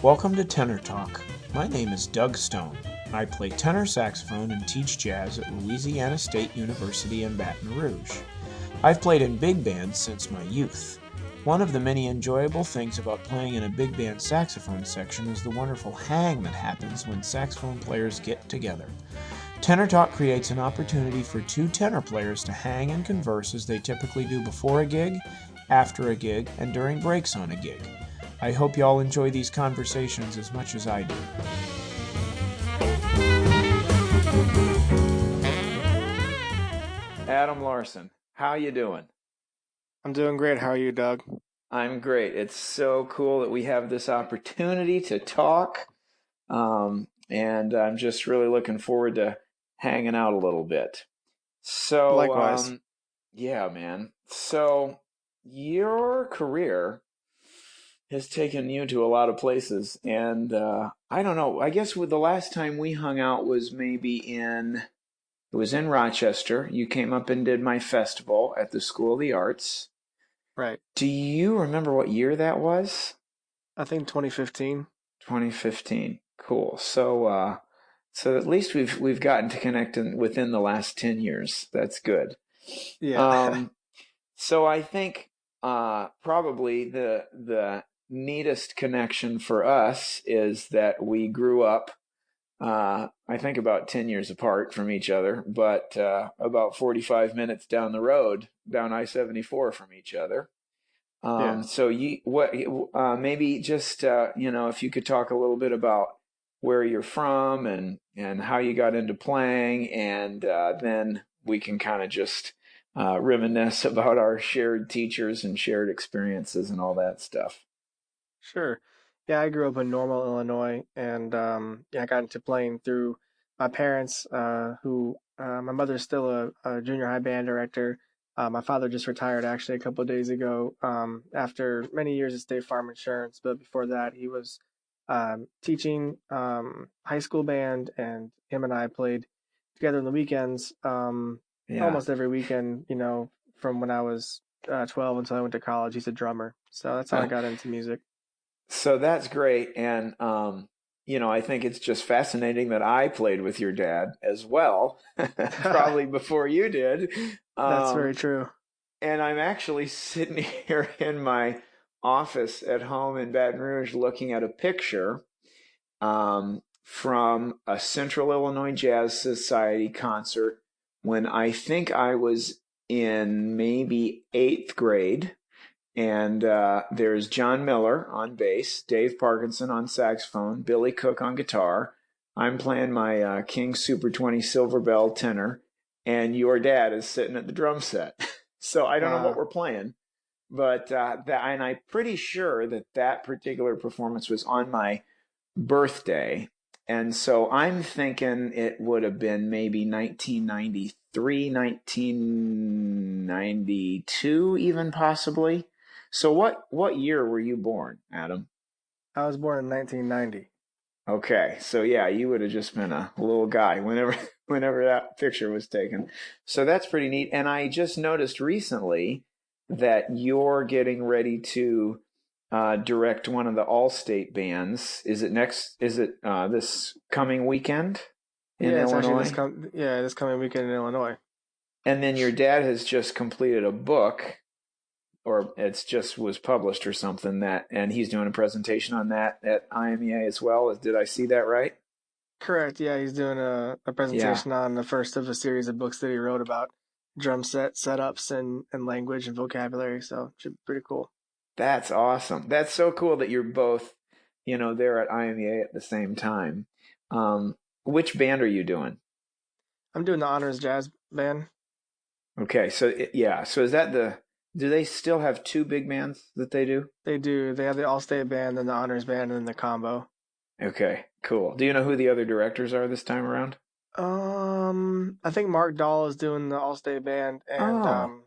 Welcome to Tenor Talk. My name is Doug Stone. I play tenor saxophone and teach jazz at Louisiana State University in Baton Rouge. I've played in big bands since my youth. One of the many enjoyable things about playing in a big band saxophone section is the wonderful hang that happens when saxophone players get together. Tenor Talk creates an opportunity for two tenor players to hang and converse as they typically do before a gig, after a gig, and during breaks on a gig. I hope y'all enjoy these conversations as much as I do. Adam Larson, how you doing? I'm doing great. How are you, Doug? I'm great. It's so cool that we have this opportunity to talk, and I'm just really looking forward to hanging out a little bit. So, Likewise. yeah, man. So, your career has taken you to a lot of places, and I don't know. I guess with the last time we hung out was it was in Rochester. You came up and did my festival at the School of the Arts. Right. Do you remember what year that was? I think 2015. 2015. Cool. So at least we've gotten to connect within the last 10 years. That's good. Yeah. So I think probably the neatest connection for us is that we grew up, I think about 10 years apart from each other, but about 45 minutes down the road, down I-74 from each other. Yeah. So maybe just, if you could talk a little bit about where you're from and how you got into playing, and then we can kind of just reminisce about our shared teachers and shared experiences and all that stuff. Sure. Yeah, I grew up in Normal, Illinois, and I got into playing through my parents, who my mother's still a junior high band director. My father just retired actually a couple of days ago, after many years at State Farm Insurance. But before that, he was teaching high school band, and him and I played together on the weekends, Yeah. almost every weekend, from when I was 12 until I went to college. He's a drummer. So that's how I got into music. So that's great. And, I think it's just fascinating that I played with your dad as well, probably before you did. That's very Um, true. and I'm actually sitting here in my office at home in Baton Rouge looking at a picture from a Central Illinois Jazz Society concert when I think I was in maybe eighth grade. And there's John Miller on bass, Dave Parkinson on saxophone, Billy Cook on guitar. I'm playing my King Super 20 Silver Bell tenor, and your dad is sitting at the drum set. So I don't know what Wow. we're playing, but and I'm pretty sure that particular performance was on my birthday. And so I'm thinking it would have been maybe 1993, 1992, even possibly. So what year were you born, Adam? I was born in 1990. Okay, so yeah, you would have just been a little guy whenever whenever that picture was taken. So that's pretty neat. And I just noticed recently that you're getting ready to direct one of the all-state bands. Is it next? Is it this coming weekend in Yeah, it's actually this Illinois? com yeah, this coming weekend in Illinois. And then your dad has just completed a book, or it's just was published or something and he's doing a presentation on that at IMEA as well. Did I see that right? Correct. Yeah, he's doing a Yeah, presentation on the first of a series of books that he wrote about drum set setups and language and vocabulary. So it should be pretty cool. that's awesome. That's so cool that you're both, there at IMEA at the same time. Which band are you doing? I'm doing the honors jazz band. Okay, so yeah, so do they still have two big bands that they do? They do. They have the all-state band, then the honors band, and then the combo. Okay, cool. Do you know who the other directors are this time around? I think Mark Dahl is doing the all-state band, and Oh,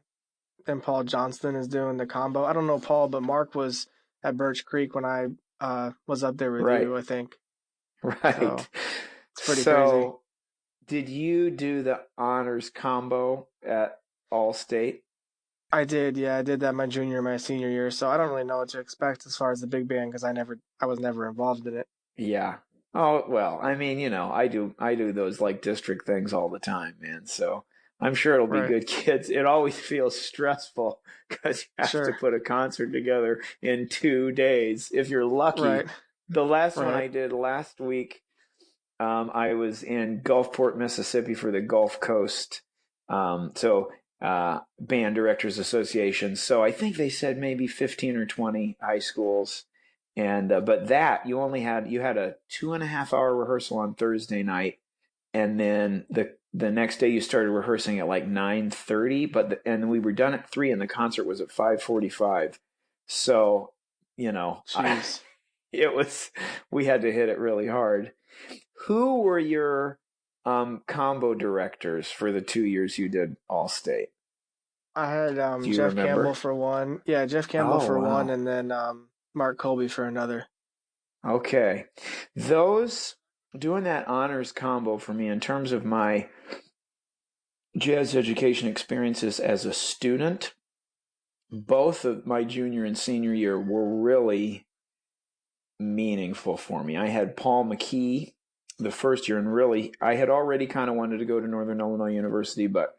then Paul Johnston is doing the combo. I don't know Paul, but Mark was at Birch Creek when I was up there with right, you, I think. right. So it's pretty crazy. So, did you do the honors combo at All State? I did, yeah, I did that my junior and my senior year, so I don't really know what to expect as far as the big band because I was never involved in it. Yeah. Oh, well, I mean, I do those like district things all the time, man. So I'm sure it'll be Right. good kids. It always feels stressful because you have to Sure. put a concert together in 2 days if you're lucky. Right. The last one Right. I did last week, I was in Gulfport, Mississippi for the Gulf Coast, Band Directors Association. So I think they said maybe 15 or 20 high schools, and but that you had a 2.5 hour rehearsal on Thursday night, and then the next day you started rehearsing at like 9:30, and we were done at 3, and the concert was at 5:45. So you know, I, Jeez. it was we had to hit it really hard. Who were your combo directors for the 2 years you did Allstate? I had Do you Jeff Campbell remember? for one. Yeah, Jeff Campbell Oh, for one, wow. and then Mark Colby for another. Okay. Those doing that honors combo for me in terms of my jazz education experiences as a student, both of my junior and senior year were really meaningful for me. I had Paul McKee the first year, and really, I had already kind of wanted to go to Northern Illinois University, but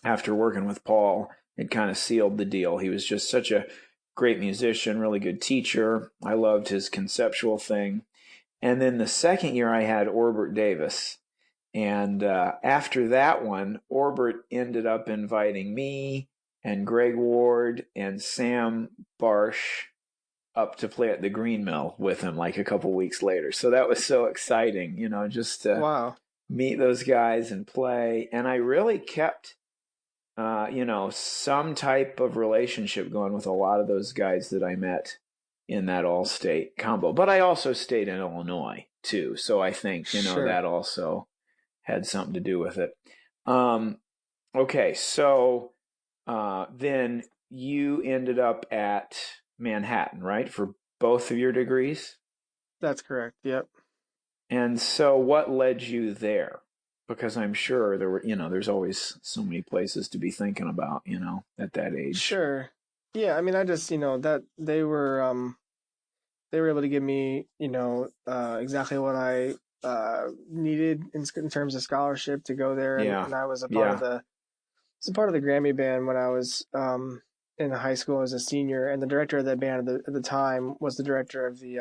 after working with Paul, it kind of sealed the deal. He was just such a great musician, really good teacher. I loved his conceptual thing. And then the second year, I had Orbert Davis. And after that one, Orbert ended up inviting me and Greg Ward and Sam Barsh up to play at the Green Mill with him like a couple weeks later. So that was so exciting, just to Wow. meet those guys and play. And I really kept some type of relationship going with a lot of those guys that I met in that all-state combo. But I also stayed in Illinois too, so I think Sure. that also had something to do with it. Um, okay, so then you ended up at Manhattan, right, for both of your degrees? That's correct. Yep. And so what led you there? Because I'm sure there's always so many places to be thinking about, at that age. Sure. Yeah, I mean, I just, that they were able to give me, exactly what I needed in terms of scholarship to go there, and Yeah. and I was Yeah. a part of the Grammy band when I was in high school as a senior, and the director of that band at the time was the director of the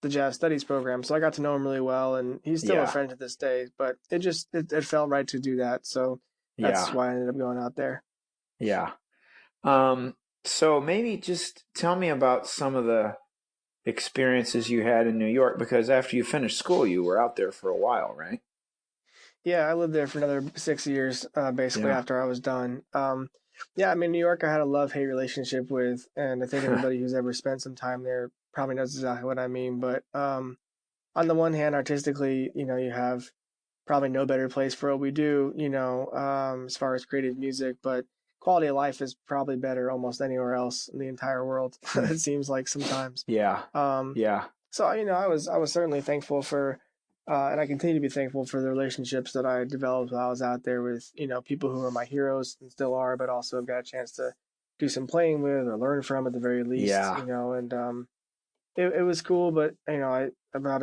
jazz studies program, so I got to know him really well, and he's still a Yeah. friend to this day. But it felt right to do that, so that's Yeah. why I ended up going out there. Yeah. Um, so maybe just tell me about some of the experiences you had in New York, because after you finished school, you were out there for a while, right? Yeah, I lived there for another 6 years, basically Yeah. after I was done. Yeah, I mean, New York, I had a love-hate relationship with, and I think anybody who's ever spent some time there probably knows exactly what I mean. But on the one hand, artistically, you have probably no better place for what we do, as far as creative music, but quality of life is probably better almost anywhere else in the entire world. It seems like sometimes. Yeah. Um, Yeah. so I was certainly thankful for, and I continue to be thankful for the relationships that I developed while I was out there with people who are my heroes and still are, but also have got a chance to do some playing with or learn from at the very least. Yeah. And it was cool. But I about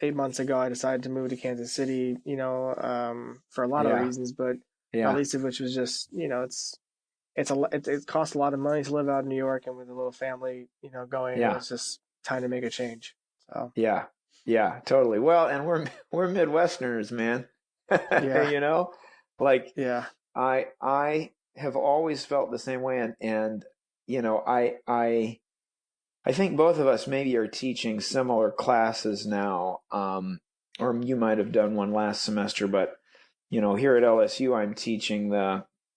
8 months ago I decided to move to Kansas City. For a lot of Yeah. reasons, but not Yeah. least of which was just it costs a lot of money to live out in New York, and with a little family, going, it Yeah. was just time to make a change. So Yeah. Yeah. Totally. Well, and we're Midwesterners, man. yeah, You know, like yeah, I have always felt the same way, and I think both of us maybe are teaching similar classes now, or you might have done one last semester, but here at LSU, I'm teaching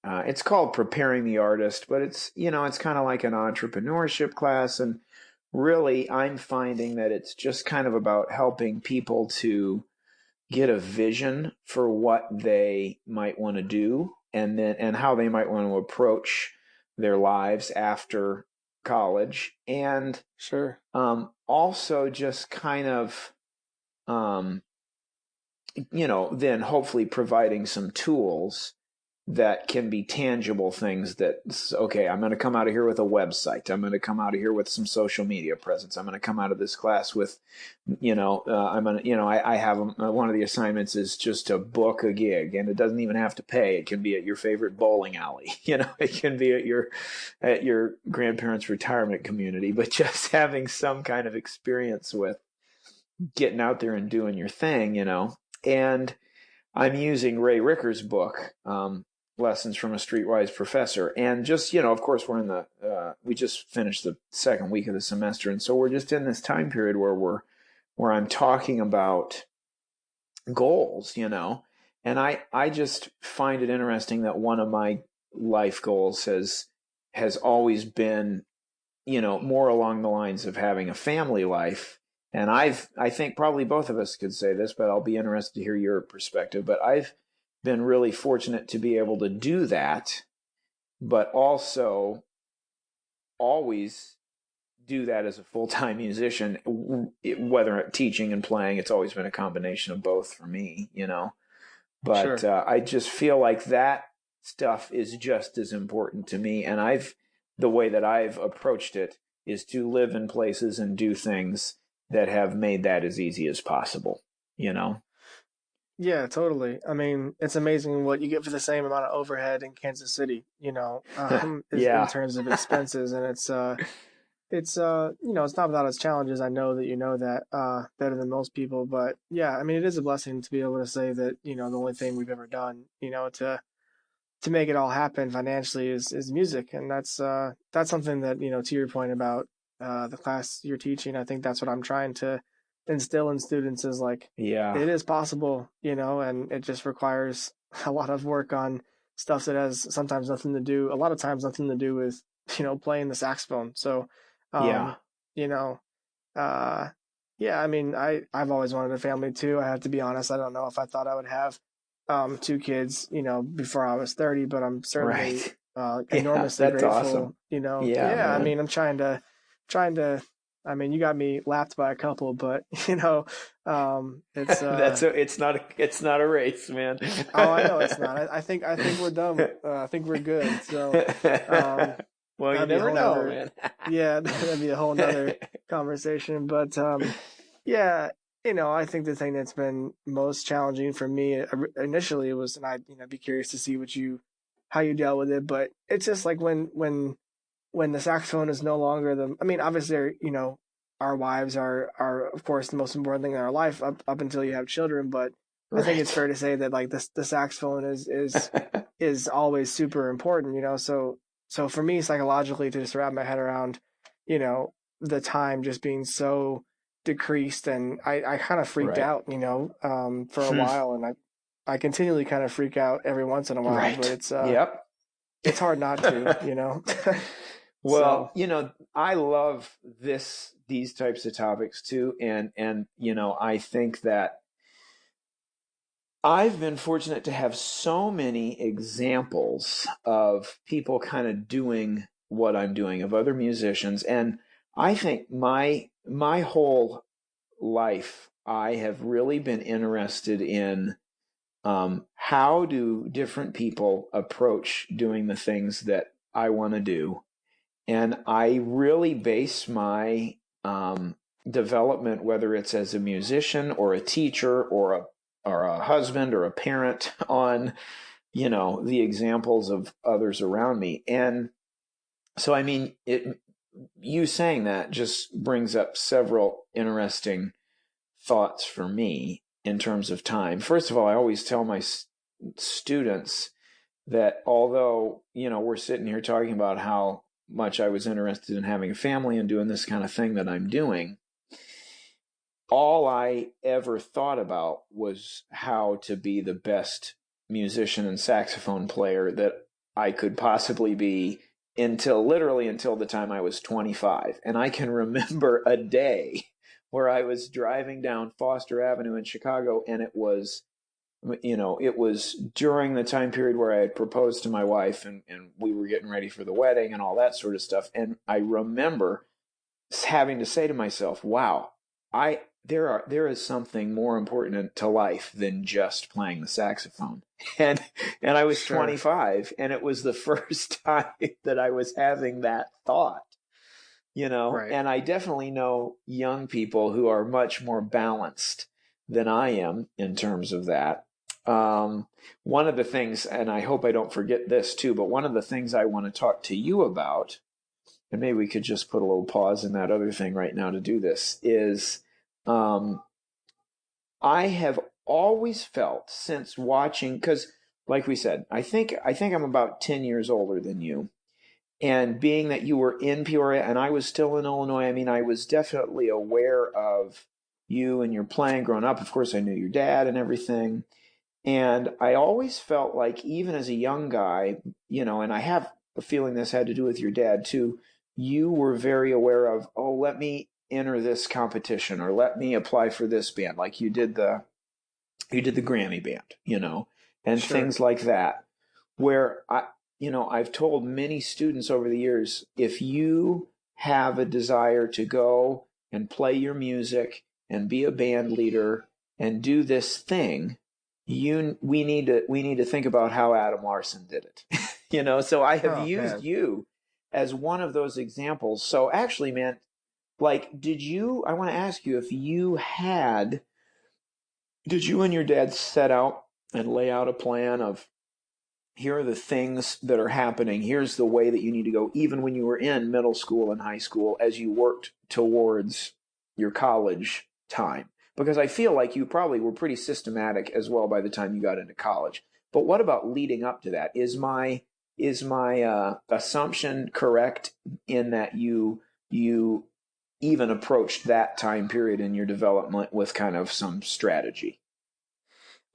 it's called Preparing the Artist, but it's kind of like an entrepreneurship class, and really, I'm finding that it's just kind of about helping people to get a vision for what they might want to do, and how they might want to approach their lives after college, and sure, also just kind of um, then hopefully providing some tools that can be tangible things that, okay, I'm going to come out of here with a website. I'm going to come out of here with some social media presence. I'm going to come out of this class with, I'm going to, I have one of the assignments is just to book a gig, and it doesn't even have to pay. It can be at your favorite bowling alley. It can be at your grandparents' retirement community, but just having some kind of experience with getting out there and doing your thing, and I'm using Ray Ricker's book, Lessons from a Streetwise Professor. And just, of course, we're we just finished the second week of the semester. And so we're just in this time period where I'm talking about goals, and I just find it interesting that one of my life goals has always been, more along the lines of having a family life. And I think probably both of us could say this, but I'll be interested to hear your perspective. But I've been really fortunate to be able to do that, but also always do that as a full-time musician, whether teaching and playing. It's always been a combination of both for me, But Sure. I just feel like that stuff is just as important to me. And the way that I've approached it is to live in places and do things that have made that as easy as possible, Yeah, totally. I mean, it's amazing what you get for the same amount of overhead in Kansas City, in Yeah. terms of expenses. And it's it's not without its challenges. I know that you know that better than most people, but yeah, I mean, it is a blessing to be able to say that, the only thing we've ever done, to make it all happen financially is music. And that's something that, to your point about the class you're teaching, I think that's what I'm trying to instill in students is like, Yeah. it is possible, and it just requires a lot of work on stuff that has sometimes nothing to do, a lot of times nothing to do with, playing the saxophone. So, Yeah. um, you know, uh, yeah, I mean, I've always wanted a family too. I have to be honest. I don't know if I thought I would have, two kids, before I was 30, but I'm certainly, Right. Yeah. enormously That's awesome. grateful, Yeah, yeah, I man. mean, I'm trying to, I mean, you got me lapped by a couple, but it's It's not a race, man. oh, I know it's not. I think we're done. I think we're good. So, um, Well, you that'd be a never whole know, nother, man. yeah, that'd be a whole nother conversation. But yeah, I think the thing that's been most challenging for me initially was, and I'd be curious to see how you dealt with it. But it's just like when the saxophone is no longer I mean, obviously, our wives are of course the most important thing in our life up until you have children. But I think it's Right. fair to say that like the saxophone is always super important. So for me psychologically to just wrap my head around, you know, the time just being so decreased, and I kind of freaked Right. out, for a while, and I continually kind of freak out every once in a while, but Right. Yep. it's hard not to. So Well, I love these types of topics too, and I think that I've been fortunate to have so many examples of people kind of doing what I'm doing, of other musicians, and I think my whole life I have really been interested in how do different people approach doing the things that I want to do, and I really base my development, whether it's as a musician or a teacher or a husband or a parent, on the examples of others around me. And so, I mean, you saying that just brings up several interesting thoughts for me in terms of time. First of all, I always tell my students that although, we're sitting here talking about how much I was interested in having a family and doing this kind of thing that I'm doing, all I ever thought about was how to be the best musician and saxophone player that I could possibly be literally until the time I was 25. And I can remember a day where I was driving down Foster Avenue in Chicago, and it was during the time period where I had proposed to my wife, and we were getting ready for the wedding and all that sort of stuff. And I remember having to say to myself, wow, there is something more important to life than just playing the saxophone. And I was Sure. 25, and it was the first time that I was having that thought, Right. and I definitely know young people who are much more balanced than I am in terms of that. One of the things, and I hope I don't forget this too, but one of the things I want to talk to you about, and maybe we could just put a little pause in that other thing right now to do this, is I have always felt since watching, because like we said, I think I'm about 10 years older than you. And being that you were in Peoria and I was still in Illinois, I mean, I was definitely aware of you and your playing growing up. Of course, I knew your dad and everything. And I always felt like, even as a young guy, and I have a feeling this had to do with your dad too, you were very aware of, oh, let me enter this competition or let me apply for this band. Like you did the Grammy band, and Sure. things like that, where I've told many students over the years, if you have a desire to go and play your music and be a band leader and do this thing, we need to think about how Adam Larson did it. So I have Oh, used man. you as one of those examples. So actually, man, like, I want to ask you, did you and your dad set out and lay out a plan of, here are the things that are happening, here's the way that you need to go, even when you were in middle school and high school, as you worked towards your college time? Because I feel like you probably were pretty systematic as well by the time you got into college. But what about leading up to that? Is my assumption correct in that you even approached that time period in your development with kind of some strategy?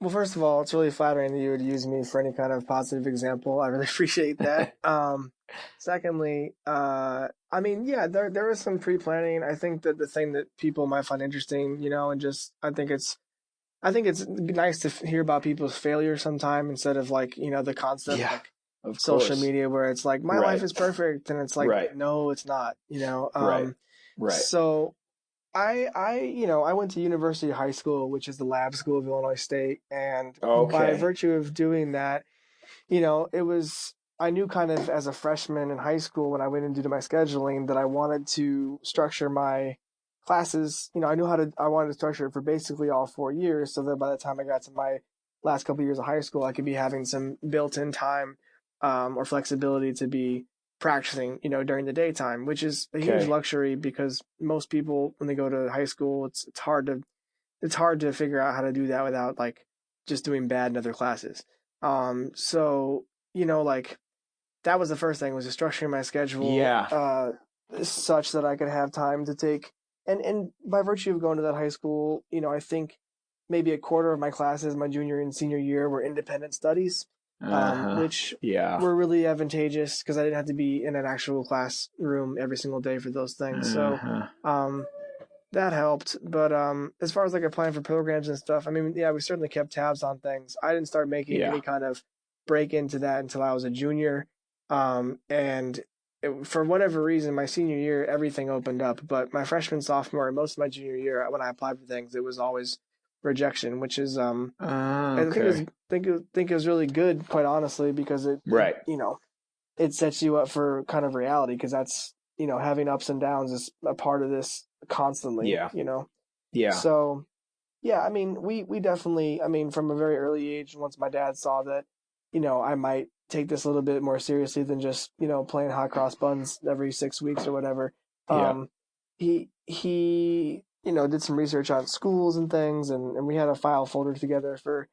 Well, first of all, it's really flattering that you would use me for any kind of positive example. I really appreciate that. Secondly, I mean, yeah, there was some pre-planning. I think that the thing that people might find interesting, and just I think it's nice to hear about people's failures sometime instead of like, the constant Yeah, like of social course. media where it's like my life Right. is perfect and it's like Right. no, it's not. Right. Right. So I went to University High School, which is the lab school of Illinois State, and by Okay. virtue of doing that, it was I knew kind of as a freshman in high school when I went into my scheduling that I wanted to structure my classes. I wanted to structure it for basically all 4 years, so that by the time I got to my last couple of years of high school, I could be having some built-in time or flexibility to be practicing, during the daytime, which is a huge Okay. luxury because most people when they go to high school, it's hard to figure out how to do that without like just doing bad in other classes. So like that was the first thing was just structuring my schedule Yeah. such that I could have time to take and by virtue of going to that high school, I think maybe a quarter of my classes my junior and senior year were independent studies, Uh-huh. which Yeah. were really advantageous because I didn't have to be in an actual classroom every single day for those things. So Uh-huh. um, that helped. But as far as like applying for programs and stuff, I mean, yeah, we certainly kept tabs on things. I didn't start making Yeah. any kind of break into that until I was a junior. And for whatever reason, my senior year, everything opened up. But my freshman, sophomore, and most of my junior year, when I applied for things, it was always rejection, which is I think it was Okay. think it was really good, quite honestly, because Right. it sets you up for kind of reality because that's having ups and downs is a part of this constantly. Yeah. Yeah. So yeah, I mean we definitely, I mean, from a very early age, once my dad saw that I might take this a little bit more seriously than just playing hot cross buns every 6 weeks or whatever. Yeah. He did some research on schools and things, and we had a file folder together for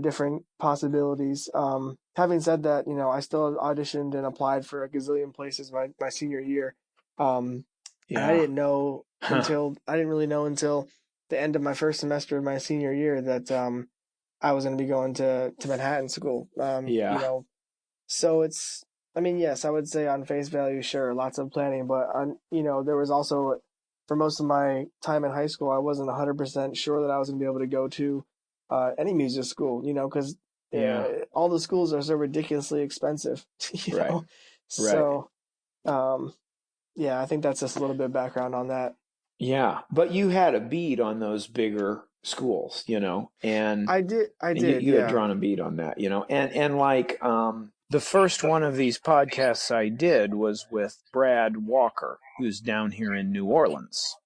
different possibilities. Having said that, I still auditioned and applied for a gazillion places my senior year. And I Yeah. didn't really know until the end of my first semester of my senior year that I was going to be going to Manhattan school. Yeah. So it's, I mean, yes, I would say on face value, sure, lots of planning, but there was also, for most of my time in high school, I wasn't 100% sure that I was going to be able to go to any music school, because Yeah. all the schools are so ridiculously expensive, Right. Right. So, yeah, I think that's just a little bit of background on that. Yeah, but you had a bead on those bigger schools, and I you, did, you had yeah. drawn a bead on that, and like the first one of these podcasts I did was with Brad Walker, who's down here in New Orleans.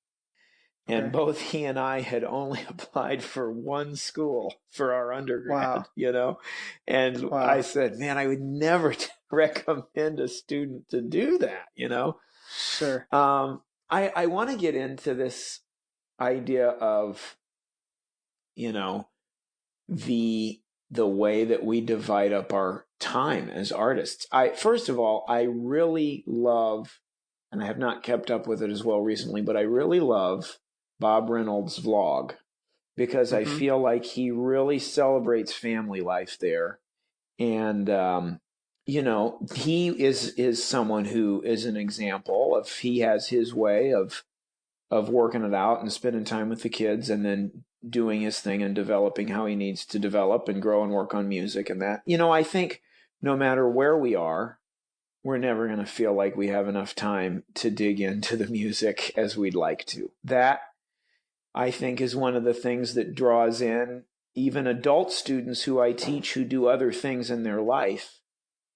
And Okay. both he and I had only applied for one school for our undergrad, Wow. And I Wow. said, man, I would never recommend a student to do that. Sure. I want to get into this idea of, you know, the the way that we divide up our time as artists. First of all, I really love, and I have not kept up with it as well recently, but I really love Bob Reynolds' vlog because I Mm-hmm. feel like he really celebrates family life there. And he is someone who is an example of, he has his way of working it out and spending time with the kids and then doing his thing and developing how he needs to develop and grow and work on music and that. I think no matter where we are, we're never going to feel like we have enough time to dig into the music as we'd like to. That, I think, is one of the things that draws in even adult students who I teach who do other things in their life.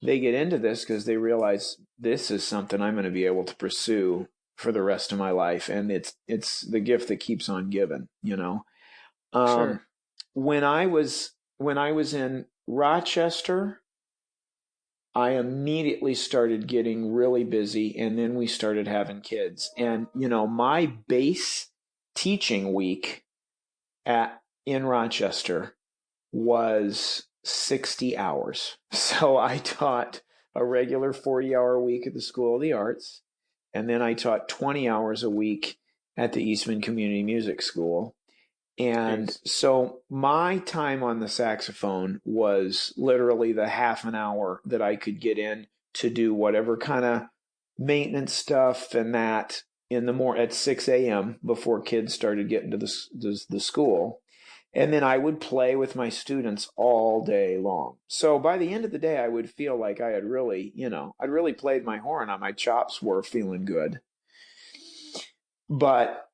They get into this because they realize this is something I'm going to be able to pursue for the rest of my life, and it's the gift that keeps on giving. Um, Sure. when I was in Rochester, I immediately started getting really busy, and then we started having kids. And my base teaching week in Rochester was 60 hours. So I taught a regular 40-hour week at the School of the Arts, and then I taught 20 hours a week at the Eastman Community Music School. And Jeez. so my time on the saxophone was literally the half an hour that I could get in to do whatever kind of maintenance stuff and that at 6 a.m. before kids started getting to the school. And then I would play with my students all day long. So by the end of the day, I would feel like I had really, I'd really played my horn on. My chops were feeling good. But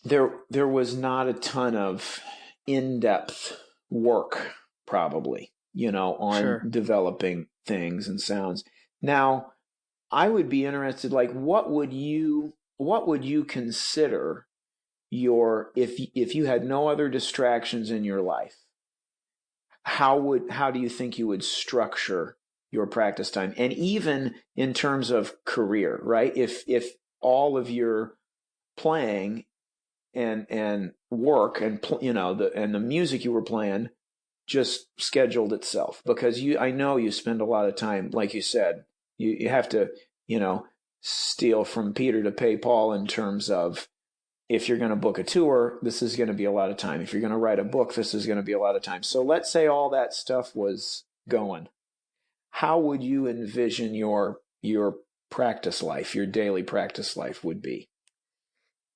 there was not a ton of in-depth work, probably, on Sure. developing things and sounds. Now, I would be interested, like, what would you consider if you had no other distractions in your life? How do you think you would structure your practice time? And even in terms of career, right? If all of your playing and work and the music you were playing just scheduled itself, because I know you spend a lot of time, like you said, you have to steal from Peter to pay Paul in terms of, if you're going to book a tour, this is going to be a lot of time. If you're going to write a book, this is going to be a lot of time. So let's say all that stuff was going. How would you envision your practice life, your daily practice life would be?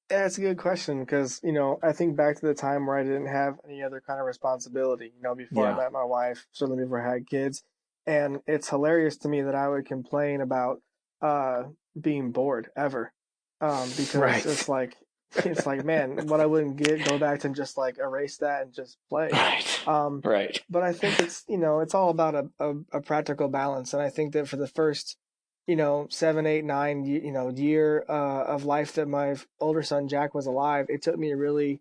Yeah, it's a good question because, I think back to the time where I didn't have any other kind of responsibility, before I Yeah. met my wife, certainly before I had kids. And it's hilarious to me that I would complain about uh being bored ever. Because Right. it's like, man, what I wouldn't go back to just like erase that and just play. Right. Um, Right. but I think it's all about a practical balance. And I think that for the first 7, 8, 9, year of life that my older son Jack was alive, it took me a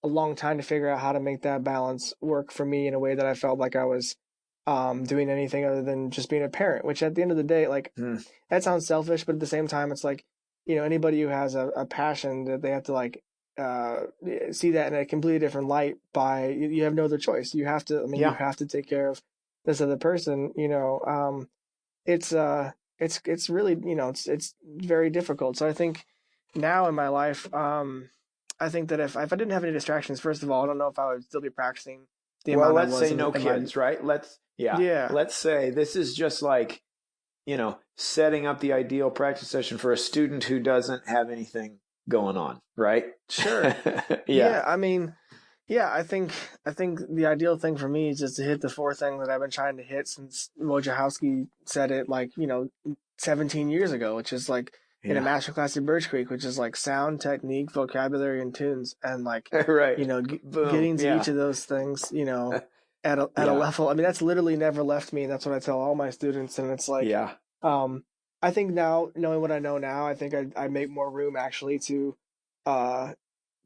long time to figure out how to make that balance work for me in a way that I felt like I was doing anything other than just being a parent. Which at the end of the day, like Hmm. that sounds selfish, but at the same time, it's like anybody who has a passion that they have to like uh see that in a completely different light. By you have no other choice. You have to. I mean, you Yeah. have to take care of this other person. It's it's really it's very difficult. So I think now in my life, I think that if I didn't have any distractions, first of all, I don't know if I would still be practicing the Well, amount I let's was say no in my kids, right? Yeah. yeah. Let's say this is just like, setting up the ideal practice session for a student who doesn't have anything going on, right? Sure. Yeah. Yeah, I mean, yeah, I think the ideal thing for me is just to hit the four thing that I've been trying to hit since Wojciechowski said it, like 17 years ago, which is like in a master class at Birch Creek, which is like sound, technique, vocabulary, and tunes, and like Right. Boom. getting to Yeah. each of those things, at a Yeah. level. I mean, that's literally never left me, and that's what I tell all my students. And it's like, Yeah. I think now, knowing what I know now, I think I make more room actually to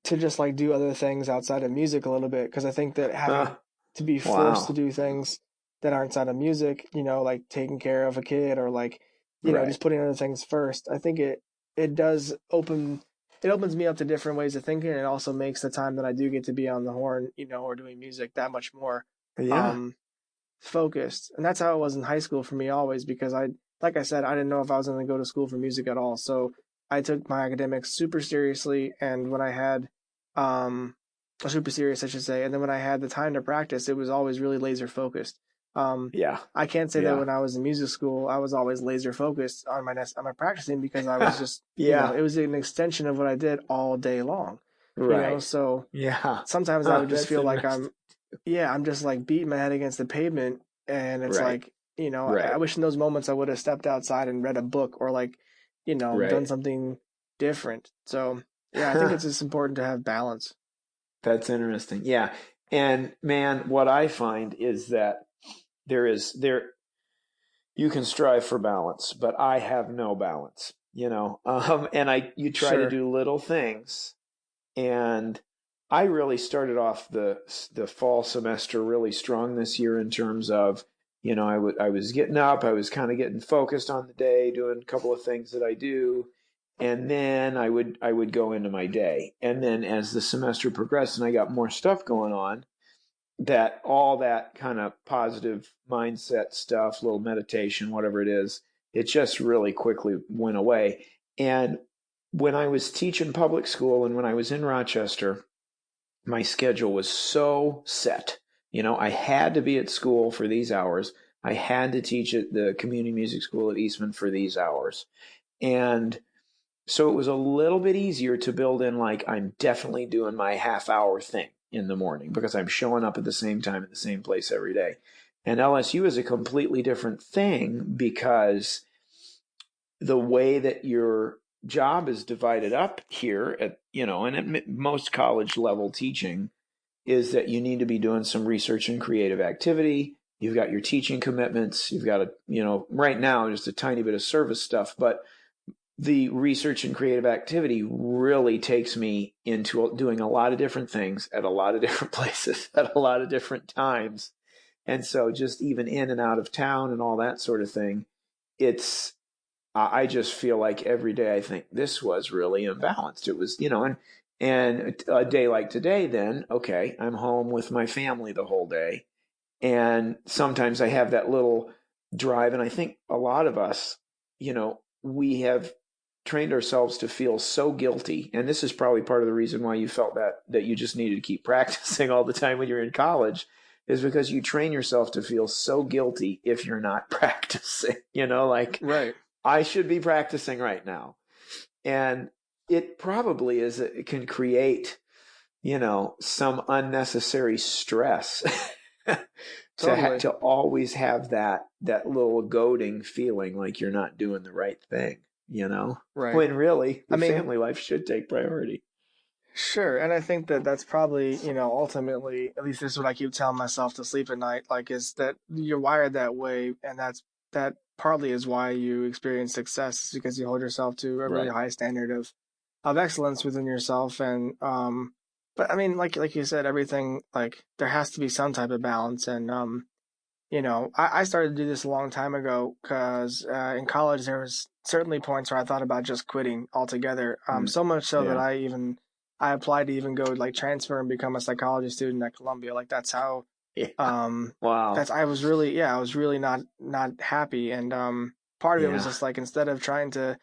just like do other things outside of music a little bit, because I think that having to be forced to do things that aren't outside of music, like taking care of a kid or like, just putting other things first, I think it does opens me up to different ways of thinking. And it also makes the time that I do get to be on the horn, or doing music that much more focused. And that's how it was in high school for me always, because like I said, I didn't know if I was going to go to school for music at all. So I took my academics super seriously. And when I had, super serious, I should say. And then when I had the time to practice, it was always really laser focused. I can't say that when I was in music school, I was always laser focused on my practicing, because I was just, it was an extension of what I did all day long. Right. So sometimes I would just feel like I'm just like beating my head against the pavement, and it's like, I wish in those moments I would have stepped outside and read a book, or like, done something different. So I think it's just important to have balance. That's interesting. Yeah. And man, what I find is that you can strive for balance, but I have no balance, and you try to do little things. And I really started off the fall semester really strong this year in terms of, I was getting up, I was kind of getting focused on the day, doing a couple of things that I do. And then I would go into my day. And then as the semester progressed and I got more stuff going on, that all that kind of positive mindset stuff, little meditation, whatever it is, it just really quickly went away. And when I was teaching public school and when I was in Rochester, my schedule was so set. I had to be at school for these hours. I had to teach at the community music school at Eastman for these hours. And so it was a little bit easier to build in, like, I'm definitely doing my half-hour thing in the morning because I'm showing up at the same time at the same place every day. And LSU is a completely different thing, because the way that your job is divided up here at, and at most college level teaching, is that you need to be doing some research and creative activity. You've got your teaching commitments. You've got right now just a tiny bit of service stuff, but the research and creative activity really takes me into doing a lot of different things at a lot of different places at a lot of different times. And so just even in and out of town and all that sort of thing, I just feel like every day I think this was really imbalanced. It was, and a day like today, then, okay, I'm home with my family the whole day. And sometimes I have that little drive. And I think a lot of us, we have trained ourselves to feel so guilty. And this is probably part of the reason why you felt that you just needed to keep practicing all the time when you're in college, is because you train yourself to feel so guilty if you're not practicing, like, right. I should be practicing right now. And it probably it can create, some unnecessary stress to always have that little goading feeling like you're not doing the right thing, right. When really family life should take priority. Sure. And I think that's probably, ultimately, at least this is what I keep telling myself to sleep at night, like, is that you're wired that way. And that partly is why you experience success, because you hold yourself to a really high standard of excellence within yourself. And, but I mean, like you said, everything, like, there has to be some type of balance. And, I started to do this a long time ago, because in college there was certainly points where I thought about just quitting altogether. So much so that I applied to even go like transfer and become a psychology student at Columbia. Like, that's how. Wow. I was really not happy, and part of it was just like, instead of trying to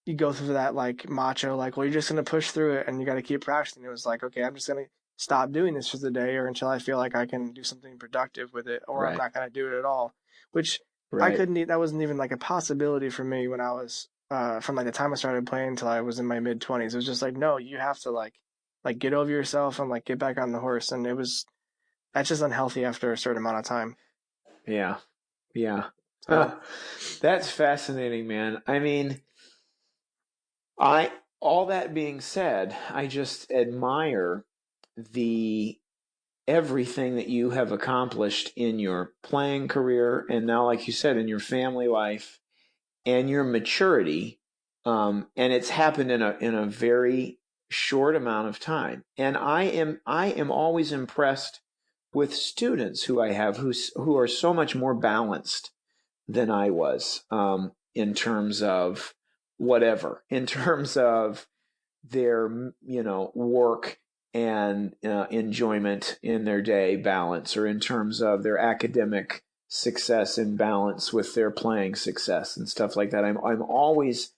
you go through that like macho, like, well, you're just gonna push through it and you got to keep practicing. It was like, okay, I'm just gonna stop doing this for the day, or until I feel like I can do something productive with it, or I'm not gonna do it at all. Which I couldn't. That wasn't even like a possibility for me when I was from like the time I started playing until I was in my mid-20s. It was just like, no, you have to like get over yourself and like get back on the horse. And that's just unhealthy after a certain amount of time. Yeah. So. That's fascinating, man. I mean, All that being said, I just admire the everything that you have accomplished in your playing career, and now, like you said, in your family life and your maturity. And it's happened in a very short amount of time. And I am always impressed with students who I have who are so much more balanced than I was, in terms of whatever, in terms of their work and enjoyment in their day balance, or in terms of their academic success and balance with their playing success and stuff like that. I'm always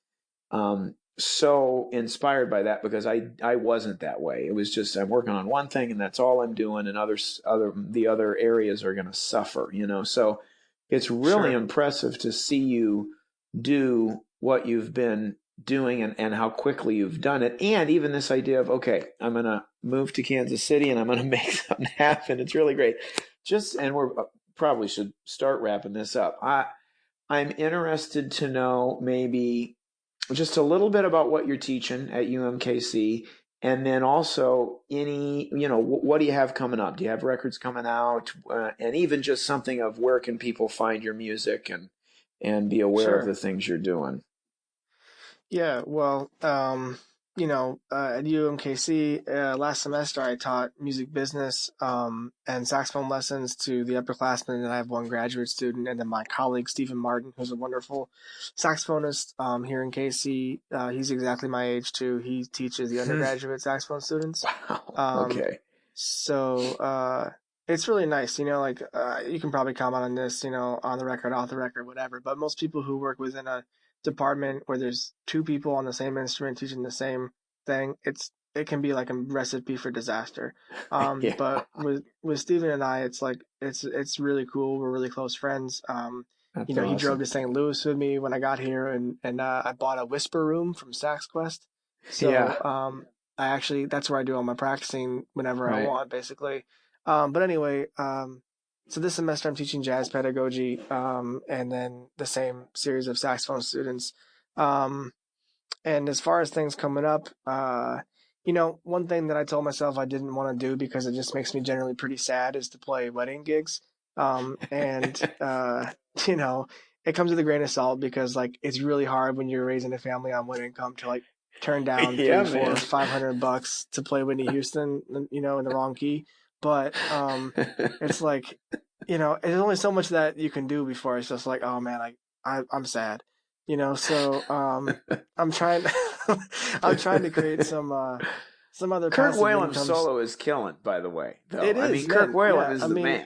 so inspired by that, because I wasn't that way. It was just, I'm working on one thing and that's all I'm doing, and the other areas are going to suffer, so it's really impressive to see you do what you've been doing, and how quickly you've done it. And even this idea of, okay, I'm going to move to Kansas City and I'm going to make something happen. It's really great. And we're probably should start wrapping this up. I'm interested to know maybe just a little bit about what you're teaching at UMKC, and then also what do you have coming up? Do you have records coming out? And even just something of, where can people find your music and be aware of the things you're doing? Yeah, well, at UMKC, last semester I taught music business and saxophone lessons to the upperclassmen, and I have one graduate student, and then my colleague Stephen Martin, who's a wonderful saxophonist here in KC. He's exactly my age too. He teaches the undergraduate saxophone students. Wow. Okay. So it's really nice, you can probably comment on this, on the record, off the record, whatever. But most people who work within a department where there's two people on the same instrument teaching the same thing, it can be like a recipe for disaster. Yeah. But with Steven and I, it's like it's really cool. We're really close friends. That's He awesome. drove to St. Louis with me when I got here, and I bought a Whisper Room from Sax Quest. So I actually, that's where I do all my practicing whenever I want, basically. But anyway, so this semester I'm teaching jazz pedagogy, and then the same series of saxophone students. And as far as things coming up, one thing that I told myself I didn't want to do, because it just makes me generally pretty sad, is to play wedding gigs. And it comes with a grain of salt, because like it's really hard when you're raising a family on one income to like turn down $300-$500 to play Whitney Houston, in the wrong key. But it's like, there's only so much that you can do before it's just like, oh man, I'm sad, So I'm trying to create some other. Kirk Whalen's solo is killing, by the way. Though. It is. I mean, Kirk Whalen is the man.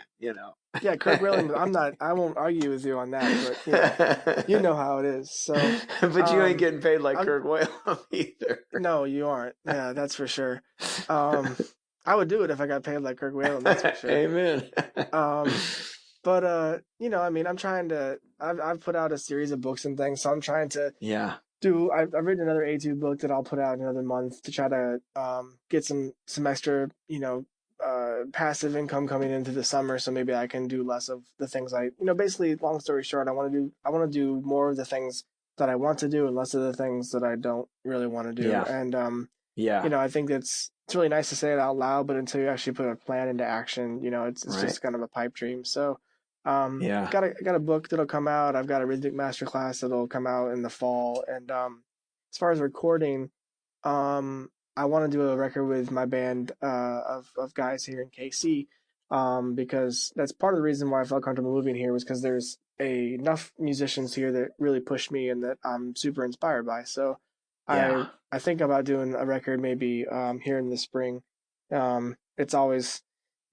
Yeah, Kirk Whalen. I won't argue with you on that, but you know how it is. So, but you ain't getting paid like Kirk Whalen either. No, you aren't. Yeah, that's for sure. I would do it if I got paid like Kirk Whalen. That's for sure. Amen. But I'm trying to. I've put out a series of books and things, so I'm trying to. Yeah. I've written another A2 book that I'll put out in another month to try to get some extra, passive income coming into the summer, so maybe I can do less of the things basically, long story short, I want to do more of the things that I want to do and less of the things that I don't really want to do. Yeah. And I think it's really nice to say it out loud, but until you actually put a plan into action, it's just kind of a pipe dream. So got a book that'll come out. I've got a rhythmic masterclass that'll come out in the fall. And as far as recording, I want to do a record with my band of guys here in KC, because that's part of the reason why I felt comfortable moving here, was because there's enough musicians here that really push me and that I'm super inspired by. So I think about doing a record maybe here in the spring. It's always,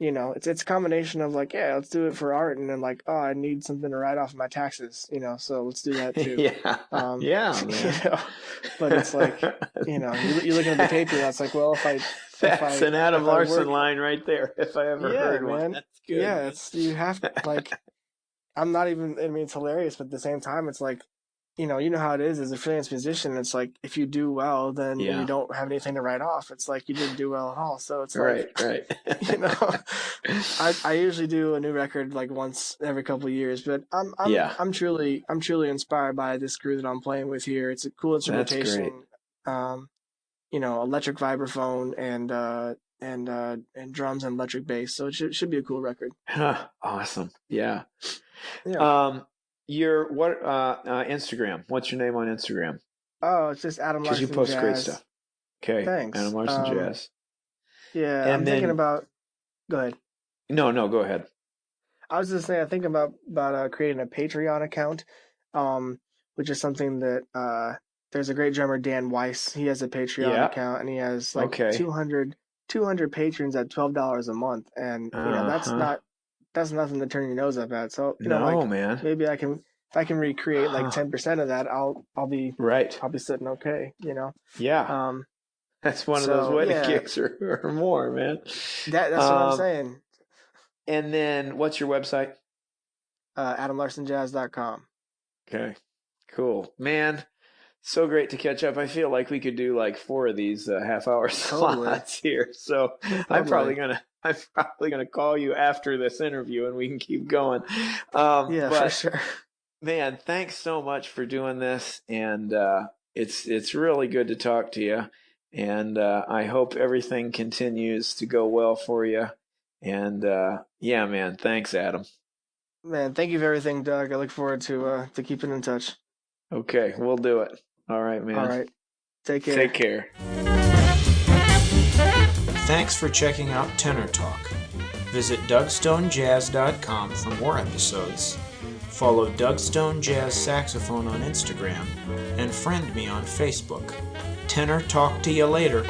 it's a combination of like, yeah, let's do it for art, and then like, oh, I need something to write off my taxes, so let's do that too. But it's like, you're looking at the paper, and it's like, well, that's an Adam Larson line right there. If I ever heard one, that's good. Yeah, you have to, like, I'm not even, it's hilarious, but at the same time, it's like, you know how it is as a freelance musician. It's like, if you do well, then you don't have anything to write off. It's like you didn't do well at all. So it's like, right. I usually do a new record like once every couple of years, but I'm truly inspired by this crew that I'm playing with here. It's a cool instrumentation. electric vibraphone and drums and electric bass. So it should be a cool record. Awesome. Yeah. Yeah. Your Instagram? What's your name on Instagram? Oh, it's just Adam Because you Larson post Jazz. great stuff. Okay. Thanks. Adam Larson Jazz. Yeah, And I'm then, thinking about. Go ahead. No, go ahead. I was just saying, I think about creating a Patreon account, which is something that there's a great drummer, Dan Weiss. He has a Patreon account, and he has like 200 patrons at $12 a month, and that's nothing to turn your nose up at. So man, maybe if I can recreate like 10% of that, I'll be sitting okay. Yeah. That's one of those wedding gigs or more, man. That's what I'm saying. And then, what's your website? AdamLarsonJazz.com. Okay, cool, man. So great to catch up. I feel like we could do like 4 of these half-hour slots here. So I'm probably gonna call you after this interview, and we can keep going. For sure. Man, thanks so much for doing this, and it's really good to talk to you. And I hope everything continues to go well for you. And yeah, man, thanks, Adam. Man, thank you for everything, Doug. I look forward to keeping in touch. Okay, we'll do it. All right, man. All right. Take care. Take care. Thanks for checking out Tenor Talk. Visit DougStoneJazz.com for more episodes. Follow Doug Stone Jazz Saxophone on Instagram and friend me on Facebook. Tenor talk to you later.